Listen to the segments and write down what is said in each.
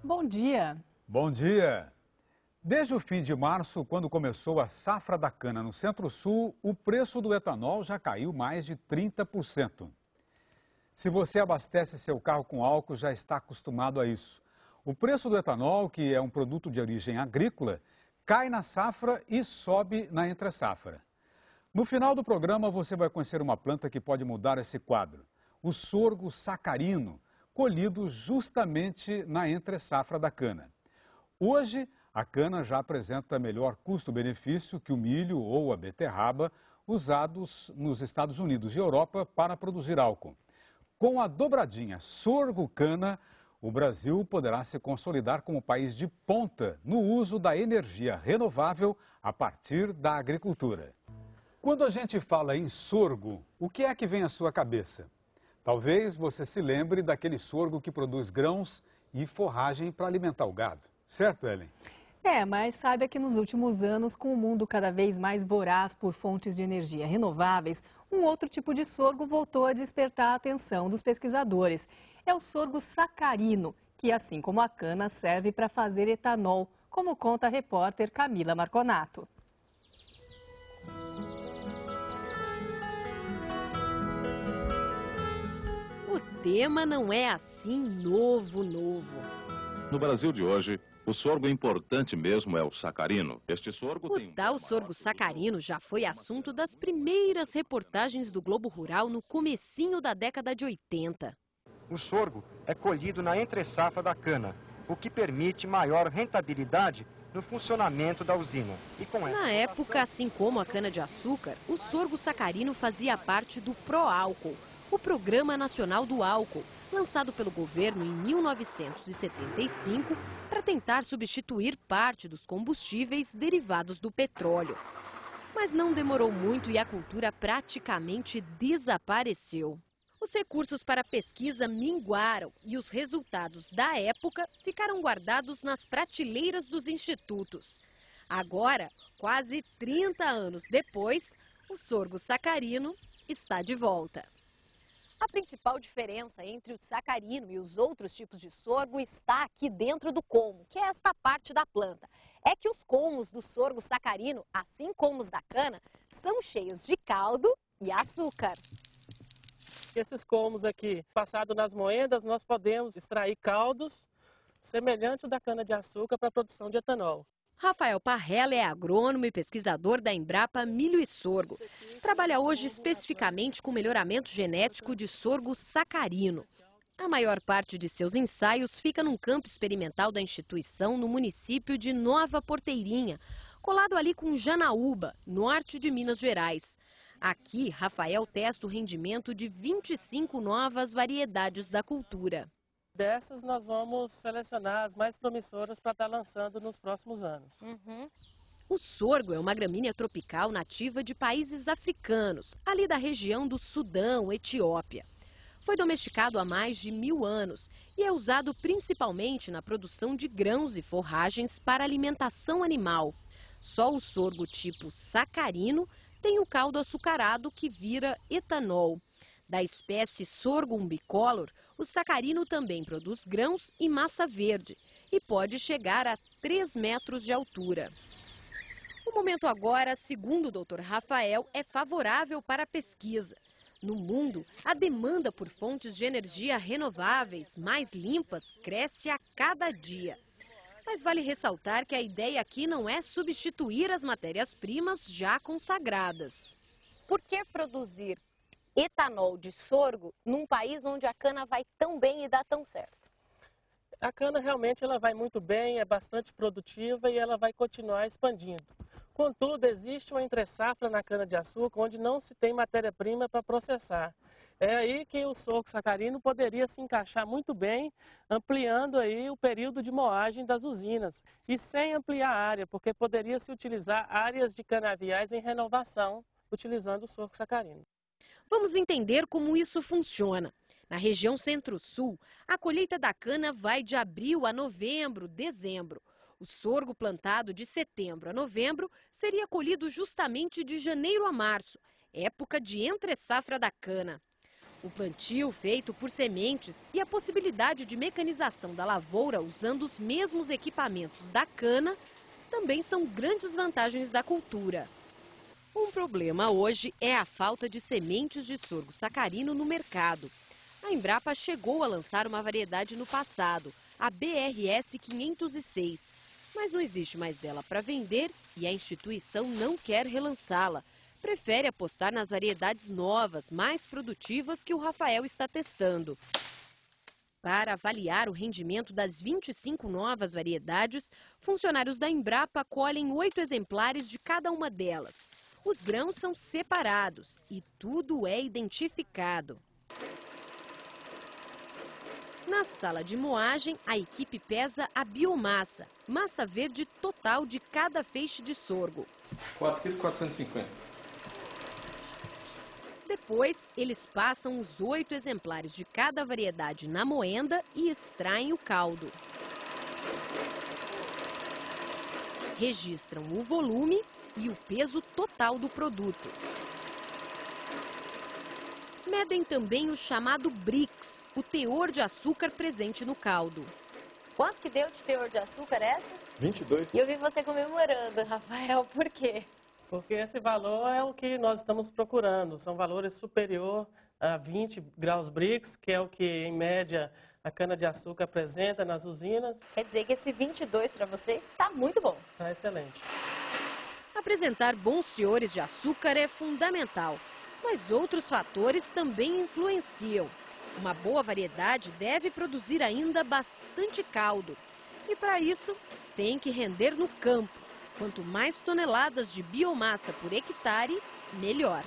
Bom dia. Bom dia! Desde o fim de março, quando começou a safra da cana no Centro-Sul, o preço do etanol já caiu mais de 30%. Se você abastece seu carro com álcool, já está acostumado a isso. O preço do etanol, que é um produto de origem agrícola, cai na safra e sobe na entre-safra. No final do programa, você vai conhecer uma planta que pode mudar esse quadro. O sorgo sacarino, colhido justamente na entre-safra da cana. Hoje, a cana já apresenta melhor custo-benefício que o milho ou a beterraba, usados nos Estados Unidos e Europa para produzir álcool. Com a dobradinha sorgo-cana, o Brasil poderá se consolidar como país de ponta no uso da energia renovável a partir da agricultura. Quando a gente fala em sorgo, o que é que vem à sua cabeça? Talvez você se lembre daquele sorgo que produz grãos e forragem para alimentar o gado. Certo, Ellen? Mas saiba que nos últimos anos, com o mundo cada vez mais voraz por fontes de energia renováveis, um outro tipo de sorgo voltou a despertar a atenção dos pesquisadores. É o sorgo sacarino, que, assim como a cana, serve para fazer etanol, como conta a repórter Camila Marconato. O tema não é assim novo. No Brasil de hoje, o sorgo importante mesmo é o sacarino. Este sorgo tem O tal sorgo sacarino já foi assunto das primeiras reportagens do Globo Rural no comecinho da década de 80. O sorgo é colhido na entre-safra da cana, o que permite maior rentabilidade no funcionamento da usina. Na época, assim como a cana-de-açúcar, o sorgo sacarino fazia parte do Proálcool, o Programa Nacional do Álcool, lançado pelo governo em 1975 para tentar substituir parte dos combustíveis derivados do petróleo. Mas não demorou muito e a cultura praticamente desapareceu. Os recursos para pesquisa minguaram e os resultados da época ficaram guardados nas prateleiras dos institutos. Agora, quase 30 anos depois, o sorgo sacarino está de volta. A principal diferença entre o sacarino e os outros tipos de sorgo está aqui dentro do colmo, que é esta parte da planta. É que os colmos do sorgo sacarino, assim como os da cana, são cheios de caldo e açúcar. Esses colmos aqui, passado nas moendas, nós podemos extrair caldos semelhantes ao da cana-de-açúcar para a produção de etanol. Rafael Parrella é agrônomo e pesquisador da Embrapa Milho e Sorgo. Trabalha hoje especificamente com melhoramento genético de sorgo sacarino. A maior parte de seus ensaios fica num campo experimental da instituição no município de Nova Porteirinha, colado ali com Janaúba, norte de Minas Gerais. Aqui, Rafael testa o rendimento de 25 novas variedades da cultura. Dessas nós vamos selecionar as mais promissoras para estar lançando nos próximos anos. O sorgo é uma gramínea tropical nativa de países africanos, ali da região do Sudão, Etiópia. Foi domesticado há mais de 1000 anos e é usado principalmente na produção de grãos e forragens para alimentação animal. Só o sorgo tipo sacarino tem o caldo açucarado que vira etanol. Da espécie Sorghum bicolor, o sacarino também produz grãos e massa verde e pode chegar a 3 metros de altura. O momento agora, segundo o Dr. Rafael, é favorável para a pesquisa. No mundo, a demanda por fontes de energia renováveis mais limpas cresce a cada dia. Mas vale ressaltar que a ideia aqui não é substituir as matérias-primas já consagradas. Por que produzir etanol de sorgo num país onde a cana vai tão bem e dá tão certo? A cana realmente ela vai muito bem, é bastante produtiva e ela vai continuar expandindo. Contudo, existe uma entre-safra na cana-de-açúcar onde não se tem matéria-prima para processar. É aí que o sorgo sacarino poderia se encaixar muito bem, ampliando aí o período de moagem das usinas e sem ampliar a área, porque poderia se utilizar áreas de canaviais em renovação, utilizando o sorgo sacarino. Vamos entender como isso funciona. Na região Centro-Sul, a colheita da cana vai de abril a novembro, dezembro. O sorgo plantado de setembro a novembro seria colhido justamente de janeiro a março, época de entre-safra da cana. O plantio feito por sementes e a possibilidade de mecanização da lavoura usando os mesmos equipamentos da cana também são grandes vantagens da cultura. Um problema hoje é a falta de sementes de sorgo sacarino no mercado. A Embrapa chegou a lançar uma variedade no passado, a BRS 506, mas não existe mais dela para vender e a instituição não quer relançá-la. Prefere apostar nas variedades novas, mais produtivas que o Rafael está testando. Para avaliar o rendimento das 25 novas variedades, funcionários da Embrapa colhem 8 exemplares de cada uma delas. Os grãos são separados e tudo é identificado. Na sala de moagem, a equipe pesa a biomassa, massa verde total de cada feixe de sorgo. 4,450 kg. Depois, eles passam os 8 exemplares de cada variedade na moenda e extraem o caldo. Registram o volume e o peso total do produto. Medem também o chamado Brix, o teor de açúcar presente no caldo. Quanto que deu de teor de açúcar essa? 22. E eu vi você comemorando, Rafael, por quê? Porque esse valor é o que nós estamos procurando. São valores superiores a 20 graus Brix, que é o que, em média, a cana-de-açúcar apresenta nas usinas. Quer dizer que esse 22 para você está muito bom. Está excelente. Apresentar bons teores de açúcar é fundamental, mas outros fatores também influenciam. Uma boa variedade deve produzir ainda bastante caldo. E para isso, tem que render no campo. Quanto mais toneladas de biomassa por hectare, melhor.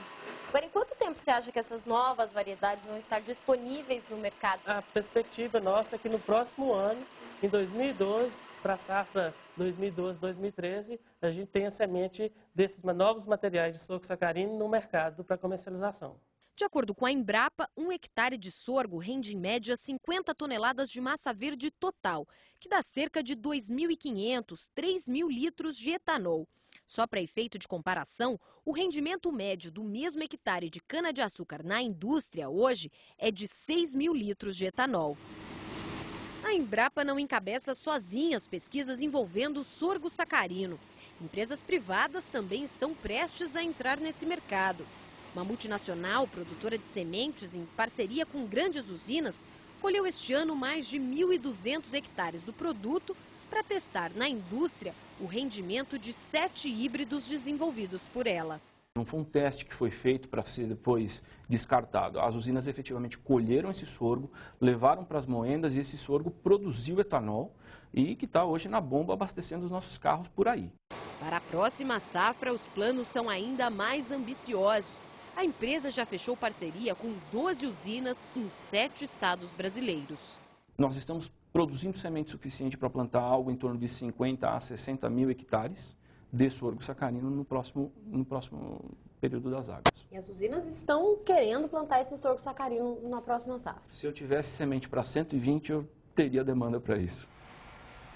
Agora, em quanto tempo você acha que essas novas variedades vão estar disponíveis no mercado? A perspectiva nossa é que no próximo ano, em 2012, para a safra 2012-2013, a gente tenha semente desses novos materiais de sorgo sacarino no mercado para comercialização. De acordo com a Embrapa, 1 hectare de sorgo rende em média 50 toneladas de massa verde total, que dá cerca de 2.500, 3.000 litros de etanol. Só para efeito de comparação, o rendimento médio do mesmo hectare de cana-de-açúcar na indústria hoje é de 6.000 litros de etanol. A Embrapa não encabeça sozinha as pesquisas envolvendo o sorgo sacarino. Empresas privadas também estão prestes a entrar nesse mercado. Uma multinacional produtora de sementes em parceria com grandes usinas colheu este ano mais de 1.200 hectares do produto para testar na indústria o rendimento de 7 híbridos desenvolvidos por ela. Não foi um teste que foi feito para ser depois descartado. As usinas efetivamente colheram esse sorgo, levaram para as moendas e esse sorgo produziu etanol e que está hoje na bomba abastecendo os nossos carros por aí. Para a próxima safra, os planos são ainda mais ambiciosos. A empresa já fechou parceria com 12 usinas em 7 estados brasileiros. Nós estamos produzindo semente suficiente para plantar algo em torno de 50 a 60 mil hectares de sorgo sacarino no próximo período das águas. E as usinas estão querendo plantar esse sorgo sacarino na próxima safra. Se eu tivesse semente para 120, eu teria demanda para isso.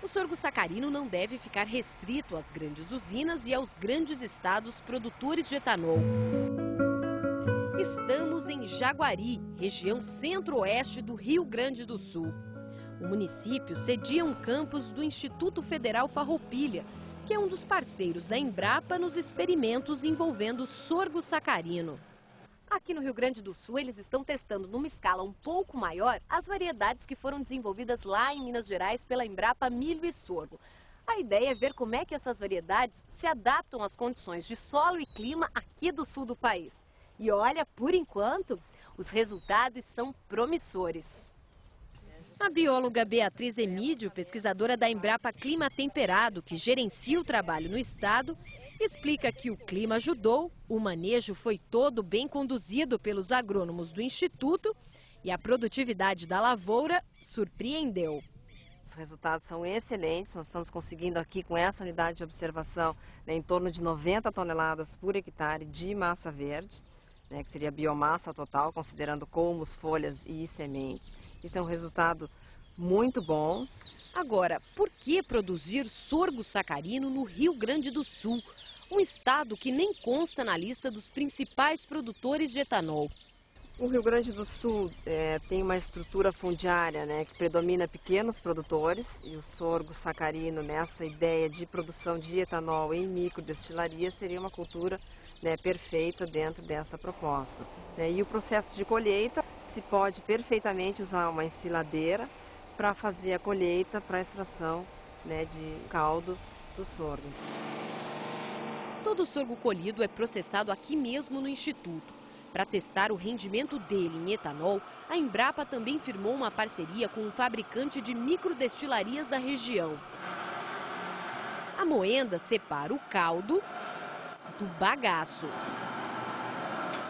O sorgo sacarino não deve ficar restrito às grandes usinas e aos grandes estados produtores de etanol. Estamos em Jaguari, região centro-oeste do Rio Grande do Sul. O município cedia um campus do Instituto Federal Farroupilha, que é um dos parceiros da Embrapa nos experimentos envolvendo sorgo sacarino. Aqui no Rio Grande do Sul, eles estão testando numa escala um pouco maior as variedades que foram desenvolvidas lá em Minas Gerais pela Embrapa Milho e Sorgo. A ideia é ver como é que essas variedades se adaptam às condições de solo e clima aqui do sul do país. E olha, por enquanto, os resultados são promissores. A bióloga Beatriz Emídio, pesquisadora da Embrapa Clima Temperado, que gerencia o trabalho no estado, explica que o clima ajudou, o manejo foi todo bem conduzido pelos agrônomos do Instituto e a produtividade da lavoura surpreendeu. Os resultados são excelentes, nós estamos conseguindo aqui com essa unidade de observação em torno de 90 toneladas por hectare de massa verde, que seria a biomassa total, considerando colmos, folhas e sementes. Isso é um resultado muito bom. Agora, por que produzir sorgo sacarino no Rio Grande do Sul, um estado que nem consta na lista dos principais produtores de etanol? O Rio Grande do Sul tem uma estrutura fundiária, né, que predomina pequenos produtores, e o sorgo sacarino, nessa ideia de produção de etanol em microdestilaria, seria uma cultura, né, perfeita dentro dessa proposta. E o processo de colheita, se pode perfeitamente usar uma ensiladeira para fazer a colheita para a extração, né, de caldo do sorgo. Todo o sorgo colhido é processado aqui mesmo no Instituto. Para testar o rendimento dele em etanol, a Embrapa também firmou uma parceria com um fabricante de microdestilarias da região. A moenda separa o caldo do bagaço.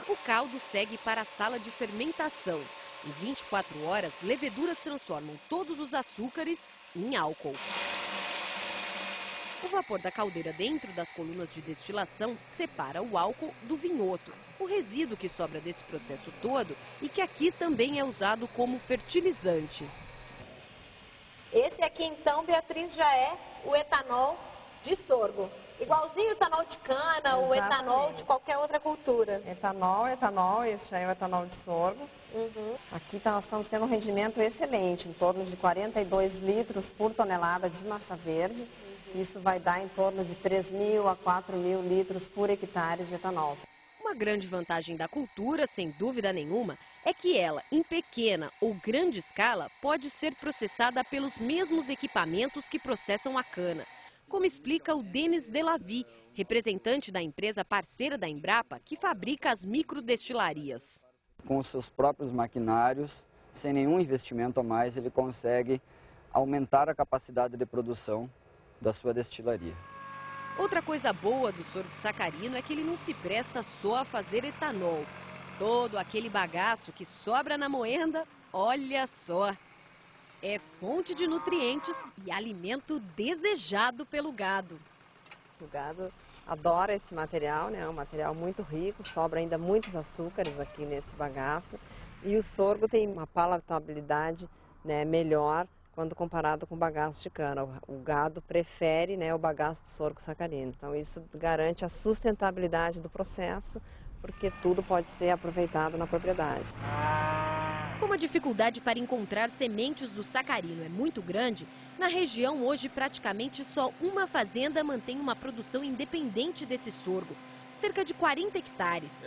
O caldo segue para a sala de fermentação. Em 24 horas, leveduras transformam todos os açúcares em álcool. O vapor da caldeira dentro das colunas de destilação separa o álcool do vinhoto, o resíduo que sobra desse processo todo e que aqui também é usado como fertilizante. Esse aqui então, Beatriz, já é o etanol de sorgo. Igualzinho o etanol de cana, exatamente, o etanol de qualquer outra cultura. Etanol, esse já é o etanol de sorgo. Aqui nós estamos tendo um rendimento excelente, em torno de 42 litros por tonelada de massa verde. Isso vai dar em torno de 3.000 a 4.000 litros por hectare de etanol. Uma grande vantagem da cultura, sem dúvida nenhuma, é que ela, em pequena ou grande escala, pode ser processada pelos mesmos equipamentos que processam a cana. Como explica o Denis Delavi, representante da empresa parceira da Embrapa, que fabrica as microdestilarias. Com os seus próprios maquinários, sem nenhum investimento a mais, ele consegue aumentar a capacidade de produção da sua destilaria. Outra coisa boa do sorgo sacarino é que ele não se presta só a fazer etanol. Todo aquele bagaço que sobra na moenda, olha só, é fonte de nutrientes e alimento desejado pelo gado. O gado adora esse material, né? É um material muito rico, sobra ainda muitos açúcares aqui nesse bagaço. E o sorgo tem uma palatabilidade, né, melhor quando comparado com o bagaço de cana. O gado prefere, né, o bagaço de sorgo sacarino. Então isso garante a sustentabilidade do processo, porque tudo pode ser aproveitado na propriedade. Como a dificuldade para encontrar sementes do sacarino é muito grande, na região hoje praticamente só uma fazenda mantém uma produção independente desse sorgo, cerca de 40 hectares.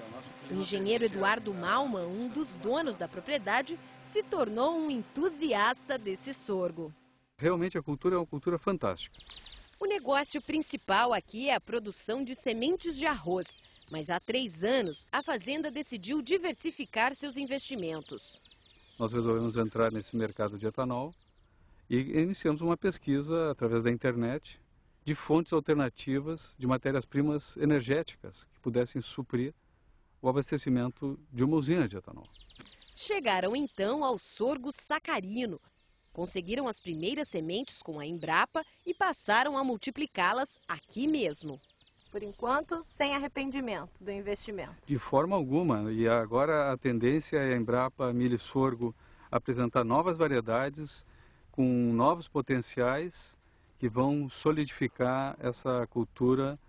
O engenheiro Eduardo Malman, um dos donos da propriedade, se tornou um entusiasta desse sorgo. Realmente a cultura é uma cultura fantástica. O negócio principal aqui é a produção de sementes de arroz, mas há 3 anos a fazenda decidiu diversificar seus investimentos. Nós resolvemos entrar nesse mercado de etanol e iniciamos uma pesquisa através da internet de fontes alternativas de matérias-primas energéticas que pudessem suprir o abastecimento de uma usina de etanol. Chegaram então ao sorgo sacarino. Conseguiram as primeiras sementes com a Embrapa e passaram a multiplicá-las aqui mesmo. Por enquanto, sem arrependimento do investimento. De forma alguma. E agora a tendência é a Embrapa Milho e Sorgo apresentar novas variedades com novos potenciais que vão solidificar essa cultura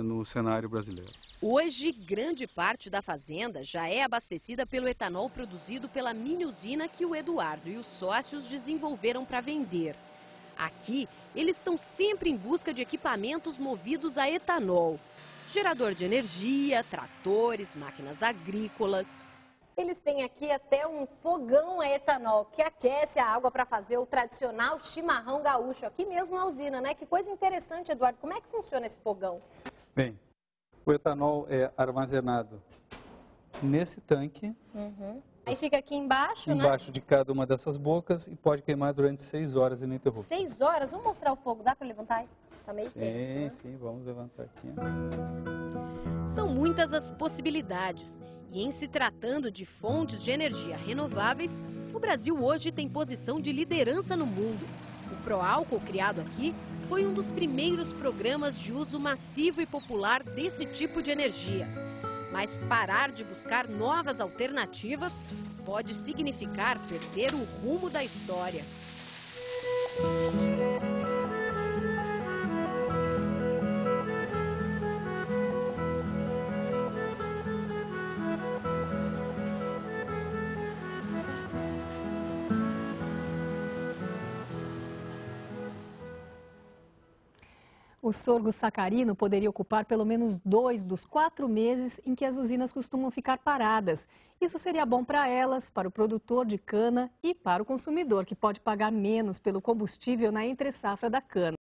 no cenário brasileiro. Hoje, grande parte da fazenda já é abastecida pelo etanol produzido pela mini usina que o Eduardo e os sócios desenvolveram para vender. Aqui, eles estão sempre em busca de equipamentos movidos a etanol. Gerador de energia, tratores, máquinas agrícolas. Eles têm aqui até um fogão a etanol que aquece a água para fazer o tradicional chimarrão gaúcho. Aqui mesmo na usina, né? Que coisa interessante, Eduardo. Como é que funciona esse fogão? Bem, o etanol é armazenado nesse tanque. Aí fica aqui embaixo, né? Embaixo de cada uma dessas bocas e pode queimar durante 6 horas ininterruptas. 6 horas? Vamos mostrar o fogo. Dá para levantar aí? Tá meio quente, né? Sim, vamos levantar aqui. São muitas as possibilidades. E em se tratando de fontes de energia renováveis, o Brasil hoje tem posição de liderança no mundo. O Proálcool, criado aqui, foi um dos primeiros programas de uso massivo e popular desse tipo de energia. Mas parar de buscar novas alternativas pode significar perder o rumo da história. O sorgo sacarino poderia ocupar pelo menos 2 dos 4 meses em que as usinas costumam ficar paradas. Isso seria bom para elas, para o produtor de cana e para o consumidor, que pode pagar menos pelo combustível na entre-safra da cana.